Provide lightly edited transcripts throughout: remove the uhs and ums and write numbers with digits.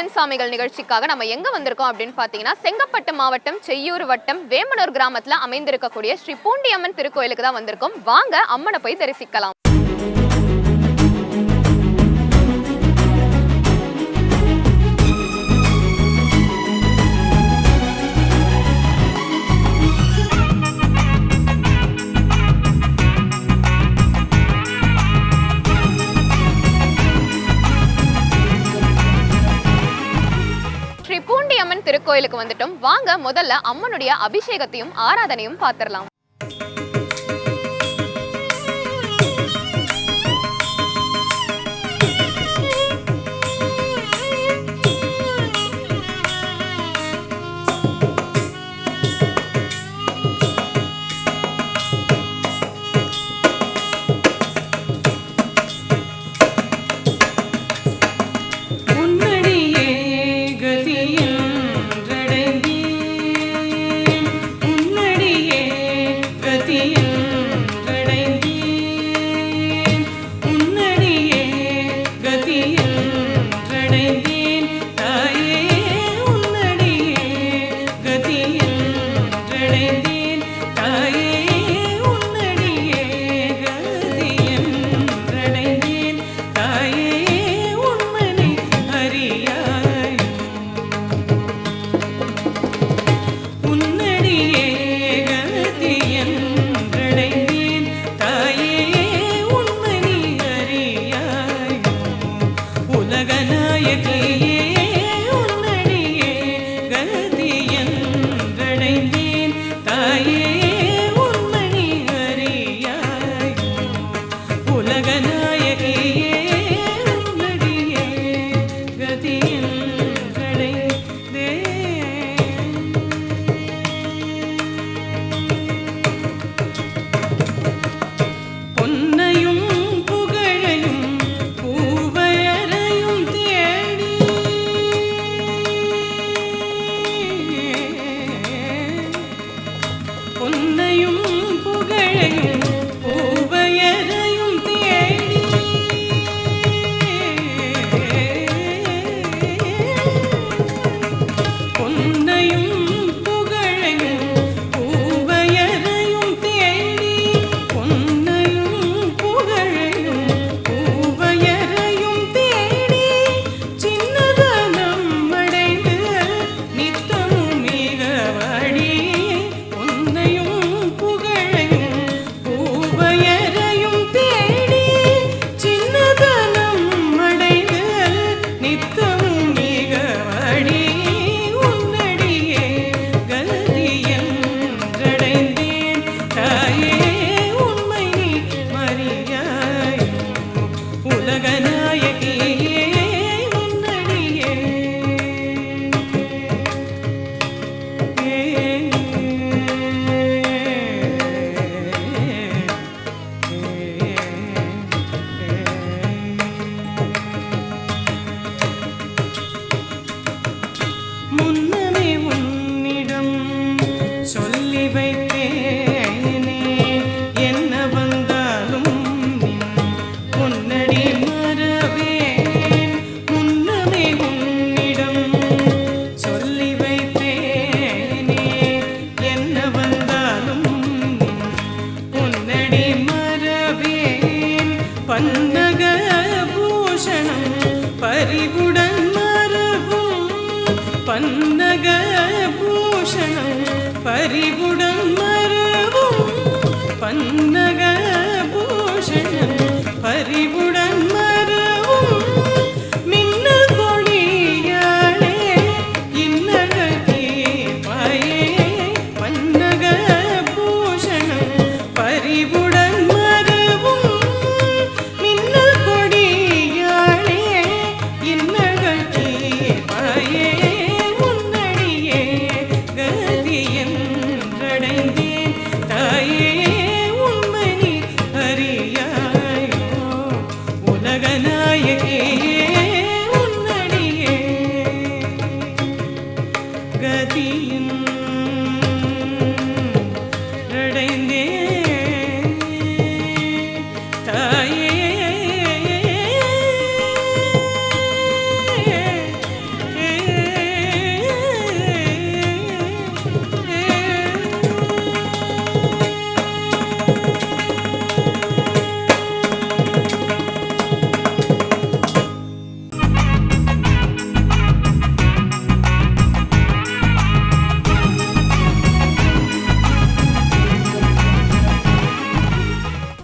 கண் சாமிகள் நிகழ்ச்சிக்காக நம்ம எங்க வந்திருக்கோம் அப்படின்னு பாத்தீங்கன்னா செங்கப்பட்டு மாவட்டம் செய்யூர் வட்டம் வேமனூர் கிராமத்துல அமைந்திருக்கக்கூடிய ஸ்ரீ பூண்டியம்மன் திருக்கோயிலுக்கு தான் வந்திருக்கோம். வாங்க அம்மனை போய் தரிசிக்கலாம். பூண்டியம்மன் திருக்கோயிலுக்கு வந்துட்டோம். வாங்க முதல்ல அம்மனுடைய அபிஷேகத்தையும் ஆராதனையும் பார்த்திடலாம்.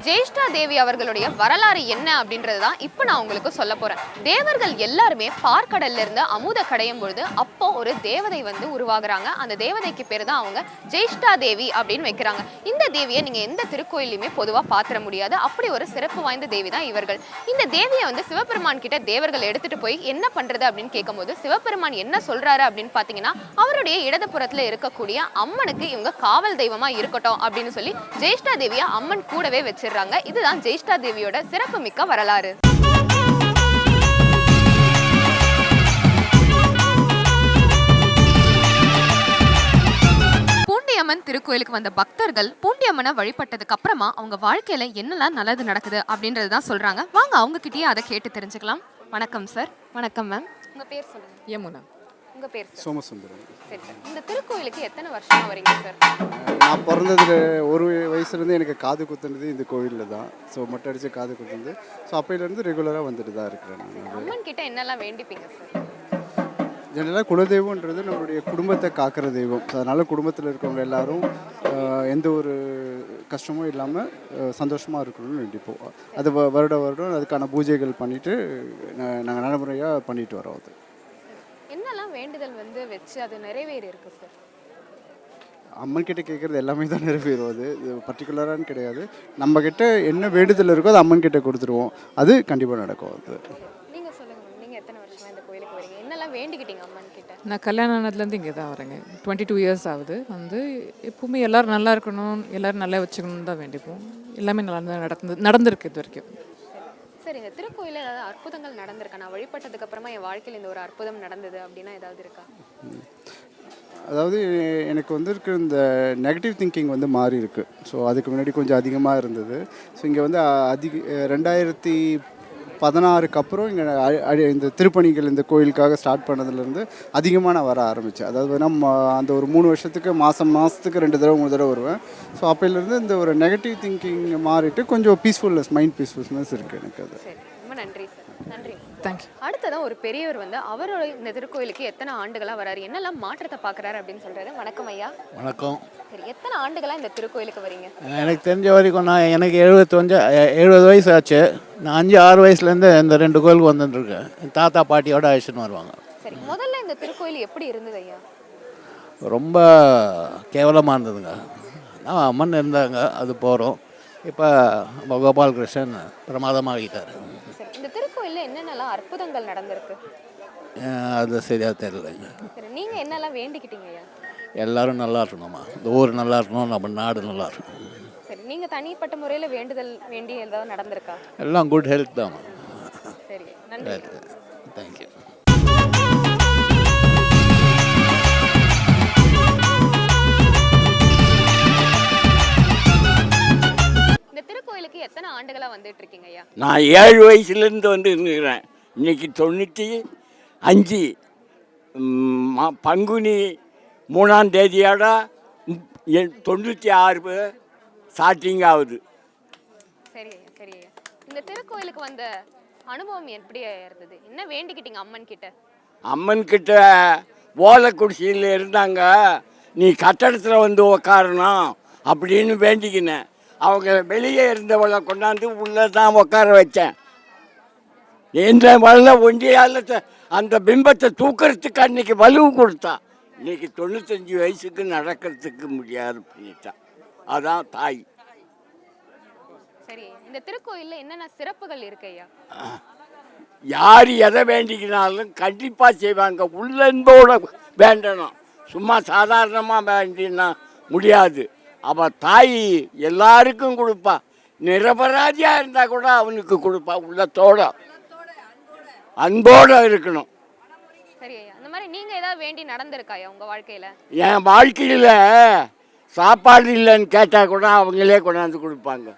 ஜெயிஷ்டா தேவி அவர்களுடைய வரலாறு என்ன அப்படின்றது தான் இப்போ நான் உங்களுக்கு சொல்ல போறேன். தேவர்கள் எல்லாருமே பார்க்கடல்ல இருந்து அமுத கடையும் பொழுது அப்போ ஒரு தேவதை வந்து உருவாகுறாங்க. அந்த தேவதைக்கு பேர் தான் அவங்க ஜெயிஷ்டா தேவி அப்படின்னு வைக்கிறாங்க. இந்த தேவியை நீங்க எந்த திருக்கோயிலுமே பொதுவாக பாத்திர முடியாது. அப்படி ஒரு சிறப்பு வாய்ந்த தேவி தான் இவர்கள். இந்த தேவியை வந்து சிவபெருமான் கிட்ட தேவர்கள் எடுத்துட்டு போய் என்ன பண்றது அப்படின்னு கேட்கும்போது சிவபெருமான் என்ன சொல்றாரு அப்படின்னு பாத்தீங்கன்னா, அவருடைய இடதுபுறத்துல இருக்கக்கூடிய அம்மனுக்கு இவங்க காவல் தெய்வமா இருக்கட்டும் அப்படின்னு சொல்லி ஜெயிஷ்டா தேவியை அம்மன் கூடவே வச்சிடுறாங்க. இதுதான் ஜெயிஷ்டா தேவியோட சிறப்பு மிக்க வரலாறு. பூண்டியம்மன் திருக்கோயிலுக்கு வந்த பக்தர்கள் பூண்டியம்மனை வழிபட்டதுக்கு அப்புறமா அவங்க வாழ்க்கையில என்னெல்லாம் நல்லது நடக்குது அப்படின்றது தான் சொல்றாங்க. வாங்க அவங்க கிட்டயே அதை கேட்டு தெரிஞ்சுக்கலாம். வணக்கம் சார். வணக்கம் மேம். உங்க பேர் சொல்லுங்க. யமுனா. உங்க பேர் சோமசுந்தரம். சரி சார். இந்த திருக்கோயிலுக்கு எத்தனை வருஷமா வரீங்க சார்? நான் பிறந்ததுல ஒரு வயசுலேருந்து எனக்கு காது குத்துனது இந்த கோவிலில் தான். ஸோ மொட்டை அடித்து காது குத்துனது. ஸோ அப்பையிலேருந்து ரெகுலராக வந்துட்டு தான் இருக்கிறேன். அம்மன் கிட்ட என்னெல்லாம் வேண்டிப்பீங்க சார்? ஜெனரலாக குலதெய்வம்ன்றது நம்மளுடைய குடும்பத்தை காக்கிற தெய்வம். ஸோ அதனால் குடும்பத்தில் இருக்கிறவங்க எல்லாரும் எந்த ஒரு கஷ்டமும் இல்லாமல் சந்தோஷமாக இருக்கணும்னு வேண்டிப்போம். அது வருடம் அதுக்கான பூஜைகள் பண்ணிவிட்டு நாங்கள் நடைமுறையாக பண்ணிட்டு வரோம். அது என்னெல்லாம் வேண்டுதல் வந்து வச்சு அது நிறைவேறி இருக்கு சார்? அம்மன் கிட்ட கேட்குறது எல்லாமே தான் நிறைவேறும். அது பர்டிகுலரானு கிடையாது. நம்ம கிட்ட என்ன வேண்டுதல் இருக்கோ அது அம்மன் கிட்ட கொடுத்துருவோம். அது கண்டிப்பாக நடக்கும். அது நீங்கள் சொல்லுங்கள். நீங்கள் எத்தனை வருஷமா இந்த கோயிலுக்கு வரீங்க? என்னெல்லாம் வேண்டிக்கிட்டீங்க அம்மன் கிட்ட? நான் கல்யாணம் ஆனதுலேருந்து இங்கே தான் வரேங்க. 22 இயர்ஸ் ஆகுது. வந்து எப்பவுமே எல்லோரும் நல்லா இருக்கணும், எல்லோரும் நல்லா வச்சுக்கணும்னு தான் வேண்டிப்போம். எல்லாமே நல்லா நடந்திருக்கு இது வரைக்கும். சரி, இந்த திருக்கோயிலில் ஏதாவது அற்புதங்கள் நடந்திருக்கா? நான் வழிபட்டதுக்கு அப்புறமா என் வாழ்க்கையில் இந்த ஒரு அற்புதம் நடந்தது அப்படின்னா ஏதாவது இருக்கா? அதாவது எனக்கு வந்துருக்கு இந்த நெகட்டிவ் திங்கிங் வந்து மாறி இருக்குது. ஸோ அதுக்கு முன்னாடி கொஞ்சம் அதிகமாக இருந்தது. ஸோ இங்கே வந்து 2016க்கு அப்புறம் இங்கே இந்த திருப்பணிகள் இந்த கோயிலுக்காக ஸ்டார்ட் பண்ணதுலேருந்து அதிகமாக நான் வர ஆரம்பித்தேன். அதாவது நம்ம அந்த ஒரு 3 வருஷத்துக்கு மாதத்துக்கு 2 தடவை 3 தடவை வருவேன். ஸோ அப்போலேருந்து இந்த ஒரு நெகட்டிவ் திங்கிங் மாறிட்டு கொஞ்சம் மைண்ட் பீஸ்ஃபுல்னஸ் இருக்குது எனக்கு. அது ரொம்ப நன்றி சார். நன்றி. தேங்க்யூ. அடுத்ததான் ஒரு பெரியவர் வந்து அவரோட இந்த திருக்கோயிலுக்கு எத்தனை ஆண்டுகளாக வராரு, என்னெல்லாம் மாற்றத்தை பார்க்குறாரு அப்படின்னு சொல்கிறாரு. வணக்கம் ஐயா. வணக்கம். சரி, எத்தனை ஆண்டுகளாக இந்த திருக்கோயிலுக்கு வரீங்க? எனக்கு தெரிஞ்ச வரைக்கும் எனக்கு 70 வயசு ஆச்சு. நான் 5-6 வயசுலேருந்து இந்த 2 கோயிலுக்கு வந்துட்டுருக்கேன். என் தாத்தா பாட்டியோட அழைச்சின்னு வருவாங்க. சரி, முதல்ல இந்த திருக்கோயில் எப்படி இருந்தது ஐயா? ரொம்ப கேவலமாக இருந்ததுங்க. நான் அம்மன் இருந்தாங்க, அது போகிறோம். இப்போ கோபாலகிருஷ்ணன் பிரமாதமாகிட்டார். சரி, இந்த திருக்கோயிலில் என்னென்னலாம் அற்புதங்கள் நடந்திருக்கு? அது சரியாக தெரியலைங்க. சரி, நீங்கள் என்னெல்லாம் வேண்டிக்கிட்டீங்க ஐயா? எல்லோரும் நல்லா இருக்கணுமா, இந்த ஊர் நல்லா இருக்கணும், நம்ம நாடு நல்லா இருக்கணும். சரி, நீங்கள் தனிப்பட்ட முறையில் வேண்டுதல் வேண்டி ஏதாவது நடந்திருக்கா? எல்லாம் குட் ஹெல்த் தான். சரி, நன்றி. தேங்க்யூ. இந்த திருக்கோயிலுக்கு எத்தனை ஆண்டுகளா வந்துட்டு இருக்கீங்க ஐயா? நான் 7 வயசுலேருந்து வந்து இருந்துக்கிறேன். இன்னைக்கு 95 பங்குனி 3ஆம் தேதியோட 96 ஸ்டார்டிங் ஆகுது. சரி ஐயா, சரி ஐயா. இந்த திருக்கோயிலுக்கு வந்த அனுபவம் எப்படி இருந்தது? என்ன வேண்டிக்கிட்டீங்க அம்மன் கிட்ட? அம்மன் கிட்ட ஓலை குடிசையில் இருந்தாங்க, நீ கட்டடத்தில் வந்து உக்காரணும் அப்படின்னு வேண்டிக்கினேன். அவங்க வெளியே இருந்தவளை கொண்டாந்து உள்ளே தான் உட்கார வச்சேன். இந்த வல்ல ஒண்டியால் அந்த பிம்பத்தை தூக்கிறதுக்கு அன்னைக்கு வலுவு கொடுத்தா. இன்னைக்கு 95 வயசுக்கு நடக்கிறதுக்கு முடியாது பண்ணிட்டான். அதான் தாய். சரி, இந்த திருக்கோயிலில் என்னென்ன சிறப்புகள் இருக்கு ஐயா? யார் எதை வேண்டிக்கினாலும் கண்டிப்பாக செய்வாங்க. உள்ளன்போட வேண்டணும். சும்மா சாதாரணமாக வேண்டினா முடியாது. அவள் தாய் எல்லாருக்கும் கொடுப்பா. நிரபராதியாக இருந்தால் கூட அவனுக்கு கொடுப்பா. உள்ளத்தோட அன்போடு இருக்கணும். சரி ஐயா, அந்த மாதிரி நீங்கள் ஏதாவது வேண்டி நடந்திருக்காயா உங்கள் வாழ்க்கையில்? என் வாழ்க்கையில் சாப்பாடு இல்லைன்னு கேட்டால் கூட அவங்களே கொண்டாந்து கொடுப்பாங்க.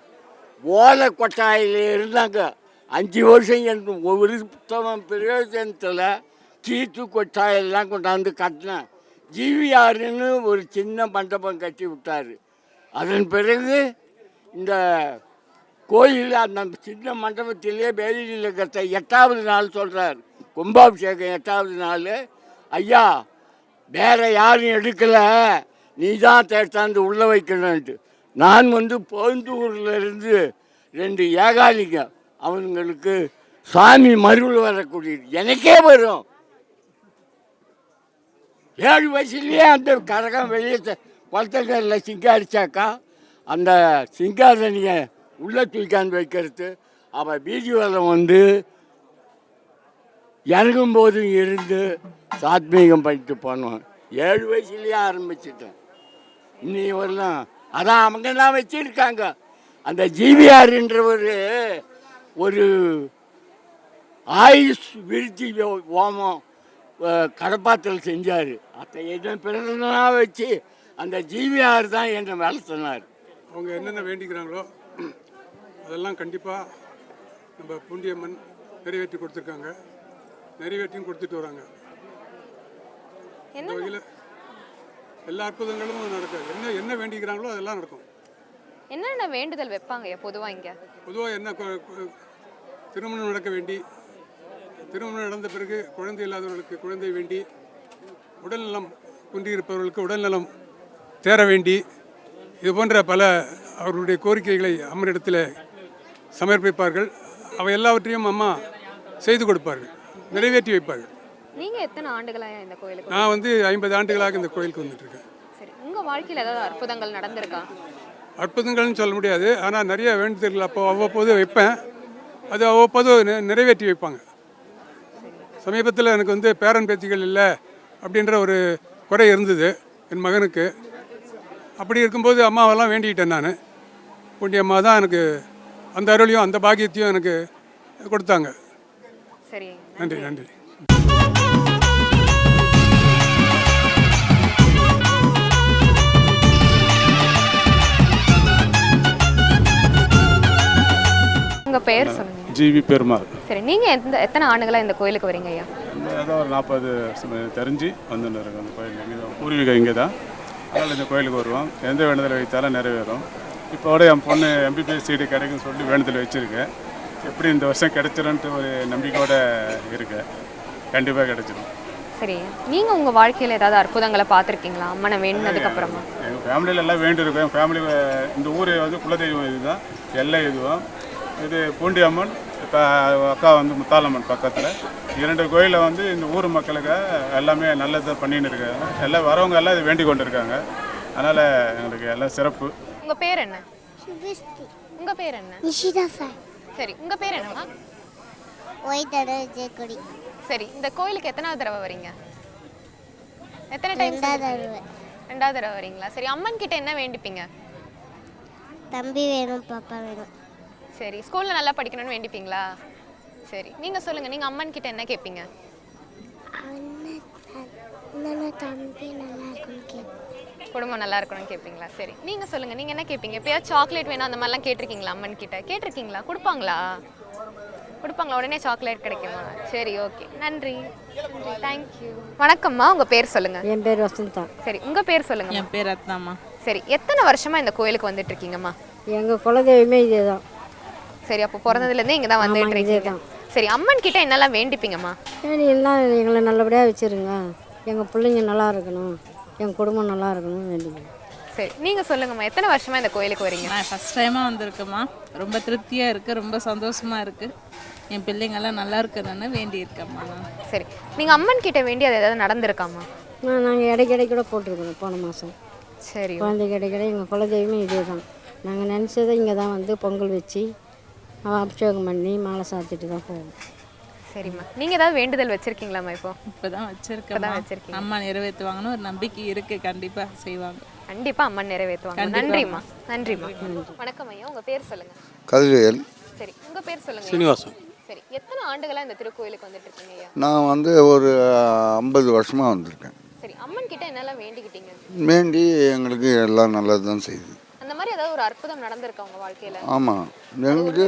ஓலை கொட்டாயில் இருந்தாங்க 5 வருஷம். எனக்கு ஒரு பிரயோஜனத்தில் கீத்து கொட்டாயெல்லாம் கொண்டாந்து கட்டினேன். ஜிவிஆர்னு ஒரு சின்ன மண்டபம் கட்டி விட்டார். அதன் பிறகு இந்த கோயில் அந்த சின்ன மண்டபத்திலே வேலியில் கட்ட 8வது நாள் சொல்கிறார். கும்பாபிஷேகம் 8வது நாள். ஐயா, வேறு யாரும் எடுக்கலை, நீ தான் தேர்த்தாந்து உள்ளே வைக்கணுன்ட்டு. நான் வந்து போந்தூர்லேருந்து 2 ஏகாலிங்க அவங்களுக்கு சாமி மருள் வரக்கூடியது. எனக்கே வரும். 7 வயசுலேயே அந்த கரகம் வெளியே குளத்தங்கரில் சிங்காரிச்சாக்கா அந்த சிங்காதனியை உள்ளே தூக்காந்து வைக்கிறது. அவள் பீதி வரம் வந்து இறங்கும்போதும் இருந்து சாத்மீகம் பண்ணிட்டு போனோம். 7 வயசுலேயே ஆரம்பிச்சிட்டேன். இன்னி வரலாம் அதான் அவங்க தான் வச்சுருக்காங்க. அந்த ஜிவிஆர்ன்றவர் ஒரு ஆயுஷ் விருத்தி ஹோமம் கடப்பாத்தில் செஞ்சார். அதை என்ன பிறந்தனா வச்சு அந்த ஜிவிஆர் தான் என்னை வேலை சொன்னார். அவங்க என்னென்ன வேண்டிக்கிறாங்களோ அதெல்லாம் கண்டிப்பாக நம்ம பூண்டியம்மன் நிறைவேற்றி கொடுத்துருக்காங்க. நிறைவேற்றியும் கொடுத்துட்டு வராங்க. இந்த வகையில் எல்லா அற்புதங்களும் நடக்கும். என்ன வேண்டிக்கிறாங்களோ அதெல்லாம் நடக்கும். என்னென்ன வேண்டுதல் வைப்பாங்க பொதுவா இங்க? பொதுவாக என்ன திருமணம் நடக்க வேண்டி, திருமணம் நடந்த பிறகு குழந்தை இல்லாதவர்களுக்கு குழந்தை வேண்டி, உடல்நலம் குன்றியிருப்பவர்களுக்கு உடல்நலம் தேர வேண்டி, இது போன்ற பல அவர்களுடைய கோரிக்கைகளை அம்மனிடத்தில் சமர்ப்பிப்பார்கள். அவை எல்லாவற்றையும் அம்மா செய்து கொடுப்பார்கள், நிறைவேற்றி வைப்பார்கள். நீங்க எத்தனை ஆண்டுகளா இந்த கோயிலுக்கு? நான் 50 ஆண்டுகளாக இந்த கோயிலுக்கு வந்துட்டு இருக்கேன். சரி, உங்க வாழ்க்கையில் ஏதாவது அற்புதங்கள் நடந்திருக்கா? அற்புதங்கள்னு சொல்ல முடியாது, ஆனால் நிறைய வேண்டுதல்கள் அவ்வப்போது வைப்பேன். அது அவ்வப்போது நிறைவேற்றி வைப்பாங்க. சமீபத்தில் எனக்கு பேரன் பேத்திகள் இல்லை அப்படின்ற ஒரு குறை இருந்தது என் மகனுக்கு. அப்படி இருக்கும்போது அம்மாவெல்லாம் வேண்டிக்கிட்டேன் நான். பூண்டி அம்மா தான் எனக்கு அந்த அருளையும் அந்த பாக்கியத்தையும் எனக்கு கொடுத்தாங்க. சரி, நன்றி நன்றி. உங்க பெயர் சொல்லுங்க. ஜிவி பெருமாள். சரி, நீங்க எத்தனை ஆண்டுகளா இந்த கோயிலுக்கு வரீங்க ஐயா? ஏதோ ஒரு 40 தெரிஞ்சு வந்துன்னு இருக்கோம். அந்த கோயில் இங்கே தான், பூர்வீகம் இங்கே தான். அதனால் இந்த கோயிலுக்கு வருவோம். எந்த வேண்டுதல் வைத்தாலும் நிறைவேறும். இப்போட என் பொண்ணு எம்பிபிஎஸ் சீட்டு கிடைக்குன்னு சொல்லி வேண்டுதல் வச்சுருக்கேன். எப்படி இந்த வருஷம் கிடைச்சிரும்ன்ட்டு ஒரு நம்பிக்கையோடு இருக்கேன். கண்டிப்பாக கிடைச்சிடும். சரி, நீங்க உங்க வாழ்க்கையில் ஏதாவது அற்புதங்களை பார்த்துருக்கீங்களா அம்மனை வேண்டினதுக்கு அப்புறமா? எங்கள் ஃபேமிலியில் எல்லாம் வேண்டியிருக்கோம். என் ஃபேமிலி இந்த ஊர் குலதெய்வம் இதுதான், எல்லை இதுவும். இது பூண்டி அம்மன், இப்போ அக்கா முத்தாலம்மன் பக்கத்தில். 2 கோயிலில் இந்த ஊர் மக்களுக்கு எல்லாமே நல்லதாக பண்ணின்னு இருக்காங்க. எல்லாம் வரவங்க எல்லாம் இது வேண்டி கொண்டு இருக்காங்க. அதனால் எங்களுக்கு எல்லாம் சிறப்பு. உங்க பேர் என்ன? உங்க பேர் என்ன? நிஷிதா சார். சரி, உங்க பேர் என்னம்மா? ஒய்தட ஜெயக்குடி. சரி, இந்த கோயிலுக்கு எத்தனாவது தடவை வரீங்க? எத்தனை டைம்? 2வது தடவை. 2வது தடவை வரீங்களா? சரி, அம்மன் கிட்ட என்ன வேண்டிப்பீங்க? தம்பி வேணும், பாப்பா வேணும். சரி, ஸ்கூல்ல நல்லா படிக்கணும்னு வேண்டிப்பீங்களா? சரி, நீங்க சொல்லுங்க, நீங்க அம்மன் கிட்ட என்ன கேட்பீங்க? அண்ணன் தம்பி நல்லா இருக்கணும் கேட்பேன். குடும்பம் நல்லா இருக்கணும்னு கேட்பீங்களா? சரி, நீங்க சொல்லுங்க, நீங்க என்ன கேட்பீங்க? எப்பயாவது சாக்லேட் வேணும் அந்த மாதிரிலாம் கேட்டிருக்கீங்களா அம்மன் கிட்ட? கேட்டிருக்கீங்களா? கொடுப்பாங்களா? கொடுப்பாங்களா? உடனே சாக்லேட் கிடைக்குமா? சரி, ஓகே, நன்றி, தேங்க்யூ. வணக்கம்மா, உங்க பேர் சொல்லுங்க. என் பேர் வசந்தா. சரி, உங்க பேர் சொல்லுங்க. என் பேர் ரத்னாம்மா. சரி, எத்தனை வருஷமா இந்த கோயிலுக்கு வந்துட்டு இருக்கீங்கம்மா? எங்கள் குலதெய்வமே இதே தான். சரி, அப்போ பிறந்ததுலேருந்தே இங்கே தான் வந்துட்டு இருக்கீங்க. சரி, அம்மன் கிட்ட என்னெல்லாம் வேண்டிப்பீங்கம்மா? எல்லாம் எங்களை நல்லபடியாக வச்சுருங்க, எங்கள் பிள்ளைங்க நல்லா இருக்கணும், எங்கள் குடும்பம் நல்லா இருக்கணும்னு வேண்டிக்கிறேன். சரி, நீங்கள் சொல்லுங்கம்மா, எத்தனை வருஷமாக இந்த கோயிலுக்கு வரீங்க? நான் ஃபஸ்ட் டைமாக வந்திருக்கேம்மா. ரொம்ப திருப்தியாக இருக்குது, ரொம்ப சந்தோஷமாக இருக்குது. என் பிள்ளைங்கள்லாம் நல்லா இருக்கணும்னு வேண்டியிருக்கேம்மா நான். சரி, நீங்கள் அம்மன் கிட்ட வேண்டி அது ஏதாவது நடந்திருக்காம்மா? நாங்கள் இடைக்கிடை கூட போட்டிருக்கோம் போன மாதம். சரி, குழந்தைக்கு இடைக்கிடை எங்கள் குலதெய்வமே இதே தான். நாங்கள் நினச்சதை இங்கே தான் பொங்கல் வச்சு அபிஷேகம் பண்ணி மாலை சாத்திட்டு தான் போவோம். சரிம்மா, நீங்கள் ஏதாவது வேண்டுதல் வச்சுருக்கீங்களாம்மா? இப்போ தான் வச்சுருக்கேன். அம்மா நிறைவேற்றுவாங்கன்னு ஒரு நம்பிக்கை இருக்குது. கண்டிப்பாக செய்வாங்க. கண்டிப்பாக அம்மன் நிறைவேற்றுவாங்க. நன்றிம்மா, நன்றிம்மா. வணக்கம் ஐயா, உங்கள் பேர் சொல்லுங்கள். கதிர்வேல். சரி, உங்கள் பேர் சொல்லுங்கள். சீனிவாசன். சரி, எத்தனை ஆண்டுகளாக இந்த திருக்கோயிலுக்கு வந்துட்டு இருக்கீங்க ஐயா? நான் ஒரு 50 வருஷமாக வந்திருக்கேன். சரி, அம்மன் கிட்ட என்னெல்லாம் வேண்டிக்கிட்டீங்க? வேண்டி எங்களுக்கு எல்லாம் நல்லது தான் செய்யுது. அந்த மாதிரி ஏதாவது ஒரு அற்புதம் நடந்திருக்கா உங்கள் வாழ்க்கையில்? ஆமாம், எங்களுக்கு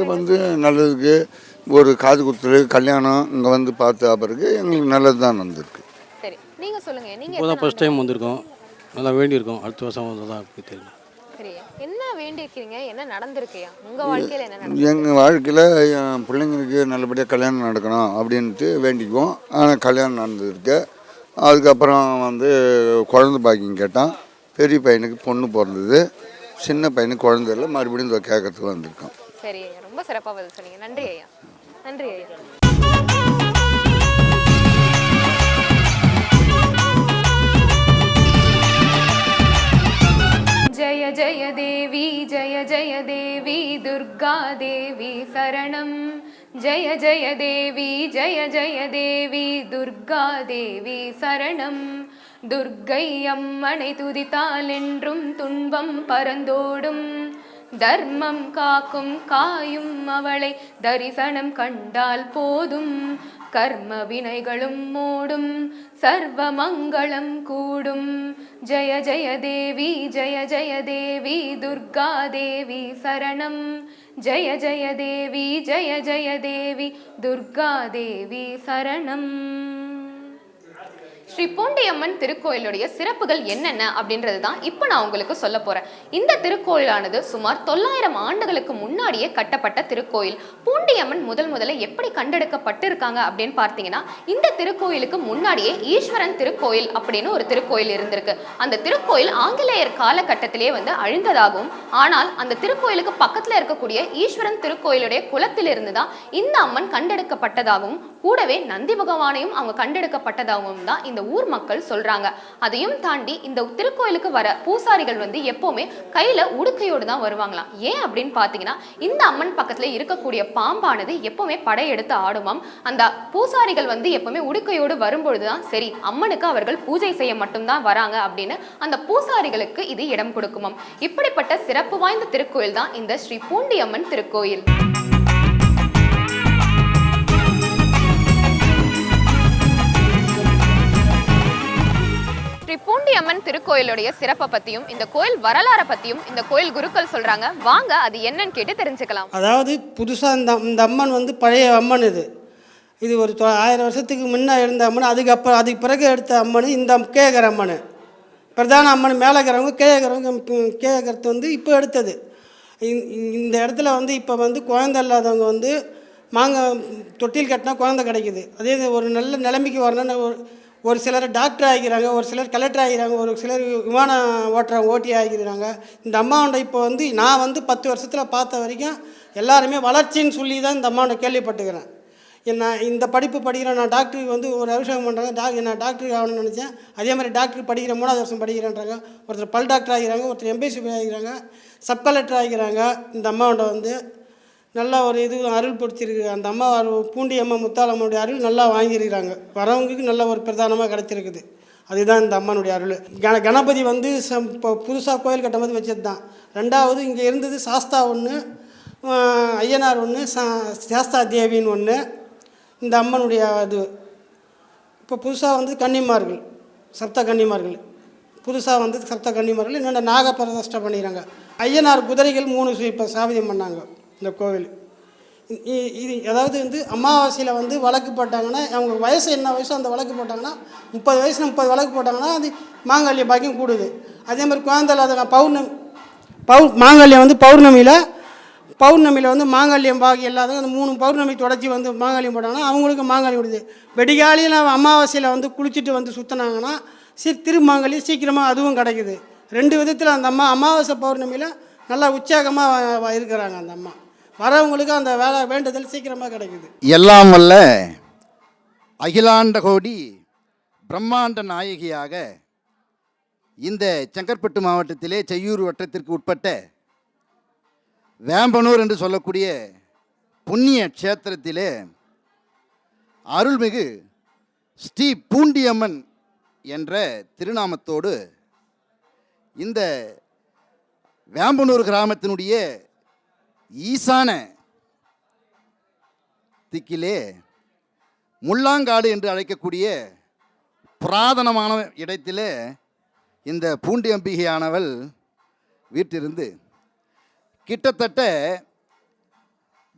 நல்லதுக்கு ஒரு காது குத்துறது, கல்யாணம் இங்கே பார்த்த பிறகு எங்களுக்கு நல்லது தான் நடந்திருக்கு. சரி, நீங்கள் சொல்லுங்கள். நீங்கள் இப்போ தான் ஃபஸ்ட் டைம் வந்திருக்கோம். நல்லா வேண்டியிருக்கோம். அடுத்த வருஷம் வந்து தான் தெரியல. சரி, என்ன வேண்டியிருக்கீங்க? என்ன நடந்திருக்கையா உங்கள் வாழ்க்கையில்? என்ன நடந்து? எங்கள் வாழ்க்கையில் என் பிள்ளைங்களுக்கு நல்லபடியாக கல்யாணம் நடக்கணும் அப்படின்ட்டு வேண்டிக்குவோம். ஆனால் கல்யாணம் நடந்திருக்கு. அதுக்கப்புறம் குழந்தை பாக்கியம் கேட்டான். பெரிய பையனுக்கு பொண்ணு பிறந்தது, சின்ன பையனுக்கு குழந்தை இல்லை. மறுபடியும் கேட்கறதுக்கு வந்திருக்கோம். சரி ஐயா, ரொம்ப சிறப்பா பதில் சொன்னீங்க. நன்றி ஐயா. நன்றி ஐயா. ஜய ஜய தேவி ஜய ஜய தேவி துர்கா தேவி சரணம். ஜய ஜய தேவி ஜய ஜய தேவி துர்கா தேவி சரணம். துர்க்கை அம்மனை துதித்தால் என்றும் துன்பம் பறந்தோடும். தர்மம் காக்கும் காயும் அவளை தரிசனம் கண்டால் போதும். கர்ம வினைகளும் மூடும், சர்வ மங்களம் கூடும். ஜய ஜய தேவி ஜய ஜய தேவி துர்கா தேவி சரணம். ஜய ஜய தேவி ஜய ஜய தேவி துர்கா தேவி சரணம். ஸ்ரீ பூண்டியம்மன் திருக்கோயிலுடைய சிறப்புகள் என்னென்ன அப்படின்றது தான் இப்போ நான் உங்களுக்கு சொல்ல போறேன். இந்த திருக்கோயிலானது சுமார் 900 ஆண்டுகளுக்கு முன்னாடியே கட்டப்பட்ட திருக்கோயில். பூண்டியம்மன் முதல்ல எப்படி கண்டெடுக்கப்பட்டிருக்காங்க அப்படின்னு பார்த்தீங்கன்னா, இந்த திருக்கோயிலுக்கு முன்னாடியே ஈஸ்வரன் திருக்கோயில் அப்படின்னு ஒரு திருக்கோயில் இருந்திருக்கு. அந்த திருக்கோயில் ஆங்கிலேயர் காலகட்டத்திலே அழிந்ததாகவும், ஆனால் அந்த திருக்கோயிலுக்கு பக்கத்தில் இருக்கக்கூடிய ஈஸ்வரன் திருக்கோயிலுடைய குளத்திலிருந்து தான் இந்த அம்மன் கண்டெடுக்கப்பட்டதாகவும், கூடவே நந்தி பகவானையும் அவங்க கண்டெடுக்கப்பட்டதாகவும் தான் இந்த ஊர் மக்கள் சொல்றாங்க. அதையும் தாண்டி இந்த திருக்கோயிலுக்கு வர பூசாரிகள் எப்பவுமே கையில உடுக்கையோடு தான் வருவாங்களாம். ஏன் அப்படின்னு பாத்தீங்கன்னா, இந்த அம்மன் பக்கத்துல இருக்கக்கூடிய பாம்பானது எப்பவுமே படையெடுத்து ஆடுமாம். அந்த பூசாரிகள் எப்பவுமே உடுக்கையோடு வரும்பொழுதுதான் சரி, அம்மனுக்கு அவர்கள் பூஜை செய்ய மட்டும்தான் வராங்க அப்படின்னு அந்த பூசாரிகளுக்கு இது இடம் கொடுக்குமாம். இப்படிப்பட்ட சிறப்பு வாய்ந்த திருக்கோயில் தான் இந்த ஸ்ரீ பூண்டியம்மன் திருக்கோயில். ஸ்ரீ பூண்டியம்மன் திருக்கோயிலுடைய சிறப்பை பத்தியும் இந்த கோயில் வரலாறை பத்தியும் இந்த கோயில் குருக்கள் சொல்றாங்க. வாங்க அது என்னன்னு கேட்டு தெரிஞ்சுக்கலாம். அதாவது புதுசாக இந்த அம்மன் பழைய அம்மன். இது ஒரு 1000 வருஷத்துக்கு முன்னே இருந்த அம்மன். அதுக்கு பிறகு எடுத்த அம்மன் இந்த கேகர் அம்மன். பிரதான அம்மன் மேலே இருக்கிறவங்க கேகரத்து இப்போ எடுத்தது. இந்த இடத்துல இப்போ குழந்தை இல்லாதவங்க மாங்காய் தொட்டில் கட்டினா குழந்தை கிடைக்குது. அதே ஒரு நல்ல நிலைமைக்கு வரணும்னு ஒரு சிலர் டாக்டர் ஆகிறாங்க, ஒரு சிலர் கலெக்டர் ஆகிறாங்க, ஒரு சிலர் விமானம் ஓட்டி ஆகிறாங்க. இந்த அம்மாவோட இப்போ நான் 10 வருஷத்தில் பார்த்த வரைக்கும் எல்லாருமே வளர்ச்சின்னு சொல்லி தான் இந்த அம்மாவோட கேள்விப்பட்டுக்கிறேன். நான் இந்த படிப்பு படிக்கிறேன், நான் டாக்டருக்கு ஒரு அபிஷேகம் பண்ணுறாங்க, நான் டாக்டருக்கு ஆகணும்னு நினச்சேன். அதே மாதிரி டாக்டருக்கு படிக்கிற 3வது வருஷம் படிக்கிறேன்றாங்க. ஒருத்தர் பல் டாக்டர் ஆகிறாங்க, ஒருத்தர் எம்பிசி ஆகிறாங்க, சப் கலெக்டர் ஆகிறாங்க. இந்த அம்மாவோட நல்லா ஒரு அருள் பிடிச்சிருக்கு. அந்த அம்மா பூண்டியம்மா முத்தாலம்மனுடைய அருள் நல்லா வாங்கியிருக்கிறாங்க. வரவங்களுக்கு நல்ல ஒரு பிரதானமாக கிடச்சிருக்குது. அதுதான் இந்த அம்மனுடைய அருள். கணபதி இப்போ புதுசாக கோயில் கட்டும்போது வச்சது தான். 2வது இங்கே இருந்தது சாஸ்தா ஒன்று, ஐயனார் ஒன்று, சாஸ்தா தேவின்னு ஒன்று. இந்த அம்மனுடைய இது இப்போ புதுசாக கன்னிமார்கள், சப்த கன்னிமார்கள் புதுசாக சப்த கன்னிமார்கள். இன்னொன்று நாகப்பிரதிஷ்டை பண்ணிக்கிறாங்க. ஐயனார் குதிரைகள் 3 இப்போ சாவியம் பண்ணாங்க இந்த கோவில். இது அதாவது அமாவாசையில் வழக்கு போட்டாங்கன்னா, அவங்க வயசு என்ன வயசோ அந்த வழக்கு போட்டாங்கன்னா 30 வயசுல 30 வழக்கு போட்டாங்கன்னா அது மாங்கல்ய பாக்கியம் கூடுது. அதே மாதிரி குழந்தை இல்லாத மாங்கல்யம் பௌர்ணமியில் மாங்கல்யம் பாக்கியம் இல்லாத அந்த 3 பௌர்ணமி தொடச்சி மாங்கல்யம் போட்டாங்கன்னா அவங்களுக்கு மாங்கல்யம் கூடுது. வெடிகாலையில் அமாவாசையில் குளிச்சுட்டு சுற்றினாங்கன்னா திருமாங்கல்யம் சீக்கிரமாக அதுவும் கிடைக்குது. 2 விதத்தில் அந்த அம்மா அமாவாசை பௌர்ணமியில் நல்லா உற்சாகமாக இருக்கிறாங்க. அந்த அம்மா வரவங்களுக்கு அந்த வேண்டுதல் சீக்கிரமாக கிடைக்குது. எல்லாம் வல்ல அகிலாண்ட கோடி பிரம்மாண்ட நாயகியாக இந்த செங்கற்பட்டு மாவட்டத்திலே செய்யூர் வட்டத்திற்கு உட்பட்ட வேம்பனூர் என்று சொல்லக்கூடிய புண்ணிய க்ஷேத்திரத்திலே அருள்மிகு ஸ்ரீ பூண்டியம்மன் என்ற திருநாமத்தோடு இந்த வேம்பனூர் கிராமத்தினுடைய ஈசான திக்கிலே முள்ளாங்காடு என்று அழைக்கக்கூடிய புராதனமான இடத்திலே இந்த பூண்டி அம்பிகையானவள் வீட்டிலிருந்து கிட்டத்தட்ட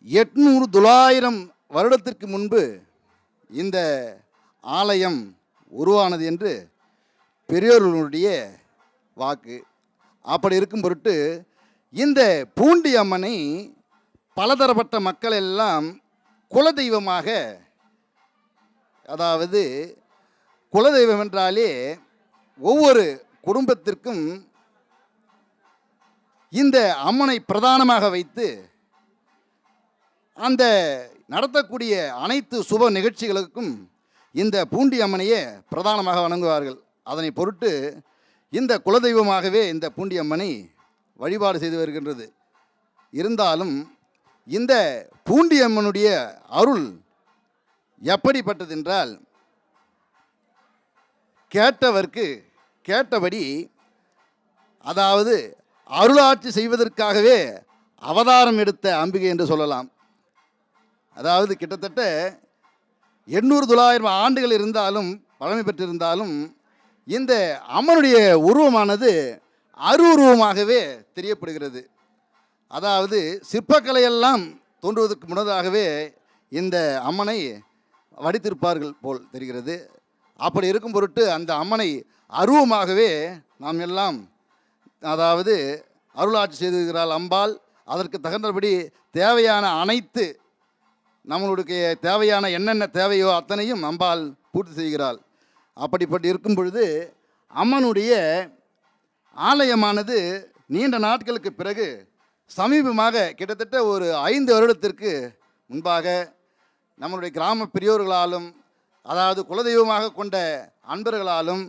800-900 வருடத்திற்கு முன்பு இந்த ஆலயம் உருவானது என்று பெரியோர்களுடைய வாக்கு. அப்படி இருக்கும் பொருட்டு இந்த பூண்டி அம்மனை பலதரப்பட்ட மக்கள் எல்லாம் குலதெய்வமாக, அதாவது குலதெய்வம் என்றாலே ஒவ்வொரு குடும்பத்திற்கும் இந்த அம்மனை பிரதானமாக வைத்து அந்த நடத்தக்கூடிய அனைத்து சுப நிகழ்ச்சிகளுக்கும் இந்த பூண்டி அம்மனையே பிரதானமாக வணங்குவார்கள். அதனை பொருட்டு இந்த குலதெய்வமாகவே இந்த பூண்டி அம்மனை வழிபாடு செய்து வருகின்றது. இருந்தாலும் இந்த பூண்டி அம்மனுடைய அருள் எப்படிப்பட்டதென்றால், கேட்டவர்க்கு கேட்டபடி, அதாவது அருளாட்சி செய்வதற்காகவே அவதாரம் எடுத்த அம்பிகை என்று சொல்லலாம். அதாவது கிட்டத்தட்ட 800-900 ஆண்டுகள் இருந்தாலும், பழமை பெற்றிருந்தாலும், இந்த அம்மனுடைய உருவமானது அருவுருவமாகவே தெரியப்படுகிறது. அதாவது சிற்பக்கலையெல்லாம் தோன்றுவதற்கு முன்னதாகவே இந்த அம்மனை வடித்திருப்பார்கள் போல் தெரிகிறது. அப்படி இருக்கும் பொருட்டு அந்த அம்மனை அருவமாகவே நாம் எல்லாம், அதாவது அருளாட்சி செய்திருக்கிறாள் அம்பாள். அதற்கு தகுந்தபடி தேவையான அனைத்து நம்மளுடைய தேவையான என்னென்ன தேவையோ அத்தனையும் அம்பாள் பூர்த்தி செய்கிறாள். அப்படிப்பட்டு இருக்கும் பொழுது அம்மனுடைய ஆலயமானது நீண்ட நாட்களுக்கு பிறகு சமீபமாக கிட்டத்தட்ட ஒரு 5 வருடத்திற்கு முன்பாக நம்மளுடைய கிராம பெரியோர்களாலும், அதாவது குலதெய்வமாக கொண்ட அன்பர்களாலும்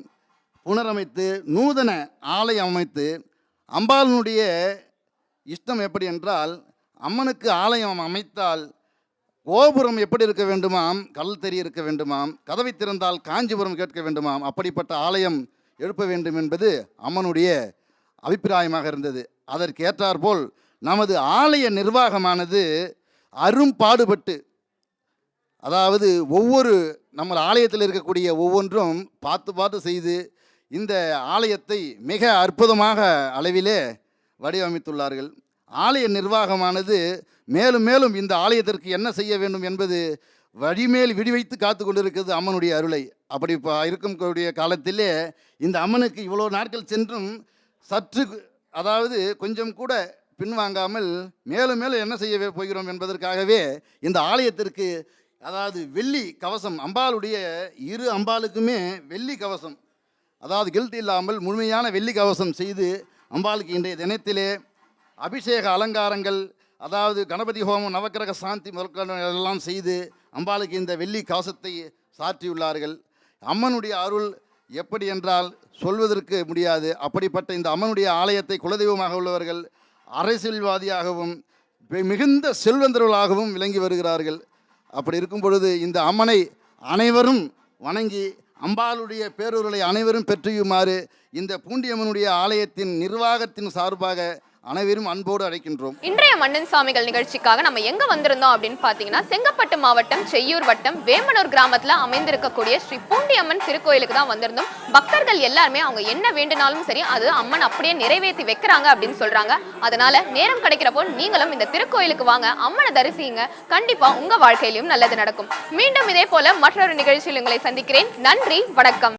புனரமைத்து நூதன ஆலயம் அமைத்து, அம்பாளினுடைய இஷ்டம் எப்படி என்றால், அம்மனுக்கு ஆலயம் அமைத்தால் கோபுரம் எப்படி இருக்க வேண்டுமாம், கல் தெரி இருக்க வேண்டுமாம், கதவை திறந்தால் காஞ்சிபுரம் கேட்க வேண்டுமாம், அப்படிப்பட்ட ஆலயம் எழுப்ப வேண்டும் என்பது அம்மனுடைய அபிப்பிராயமாக இருந்தது. அதற்கேற்றாற்போல் நமது ஆலய நிர்வாகமானது அரும்பாடுபட்டு, அதாவது ஒவ்வொரு நம்ம ஆலயத்தில் இருக்கக்கூடிய ஒவ்வொன்றும் பார்த்து செய்து இந்த ஆலயத்தை மிக அற்புதமாக அளவிலே வடிவமைத்துள்ளார்கள். ஆலய நிர்வாகமானது மேலும் மேலும் இந்த ஆலயத்திற்கு என்ன செய்ய வேண்டும் என்பது வழிமேல் விடிவைத்து காத்து கொண்டிருக்கிறது அம்மனுடைய அருளை. அப்படி இருக்கக்கூடிய காலத்திலே இந்த அம்மனுக்கு இவ்வளோ நாட்கள் சென்றும் சற்று, அதாவது கொஞ்சம் கூட பின்வாங்காமல் மேலும் மேலும் என்ன செய்ய போகிறோம் என்பதற்காகவே இந்த ஆலயத்திற்கு, அதாவது வெள்ளி கவசம், அம்பாளுடைய இரு அம்பாளுக்குமே வெள்ளி கவசம், அதாவது கில்ட் இல்லாமல் முழுமையான வெள்ளி கவசம் செய்து அம்பாளுக்கு இன்றைய தினத்திலே அபிஷேக அலங்காரங்கள், அதாவது கணபதி ஹோமம், நவக்கிரக சாந்தி எல்லாம் செய்து அம்பாளுக்கு இந்த வெள்ளி கவசத்தை சாற்றியுள்ளார்கள். அம்மனுடைய அருள் எப்படி என்றால் சொல்வதற்கு முடியாது. அப்படிப்பட்ட இந்த அம்மனுடைய ஆலயத்தை குலதெய்வமாக உள்ளவர்கள் அரசியல்வாதியாகவும் மிகுந்த செல்வந்தர்களாகவும் விளங்கி வருகிறார்கள். அப்படி இருக்கும் பொழுது இந்த அம்மனை அனைவரும் வணங்கி அம்பாளுடைய பேரூரலை அனைவரும் பெற்றியுமாறு இந்த பூண்டியம்மனுடைய ஆலயத்தின் நிர்வாகத்தின் சார்பாக அனைவரும் அன்போடு அழைக்கின்றோம். இன்றைய மன்னன் சாமிகள் நிகழ்ச்சிக்காக நம்ம எங்க வந்திருந்தோம் அப்படின்னு பாத்தீங்கன்னா, செங்கப்பட்டு மாவட்டம் செய்யூர் வட்டம் வேமனூர் கிராமத்துல அமைந்திருக்கக்கூடிய ஸ்ரீ பூண்டியம்மன் திருக்கோயிலுக்கு தான் வந்திருந்தோம். பக்தர்கள் எல்லாருமே அவங்க என்ன வேண்டுனாலும் சரி அது அம்மன் அப்படியே நிறைவேற்றி வைக்கிறாங்க அப்படின்னு சொல்றாங்க. அதனால நேரம் கிடைக்கிறப்போ நீங்களும் இந்த திருக்கோயிலுக்கு வாங்க, அம்மனை தரிசிங்க. கண்டிப்பா உங்க வாழ்க்கையிலும் நல்லது நடக்கும். மீண்டும் இதே போல மற்றொரு நிகழ்ச்சியில் உங்களை சந்திக்கிறேன். நன்றி, வணக்கம்.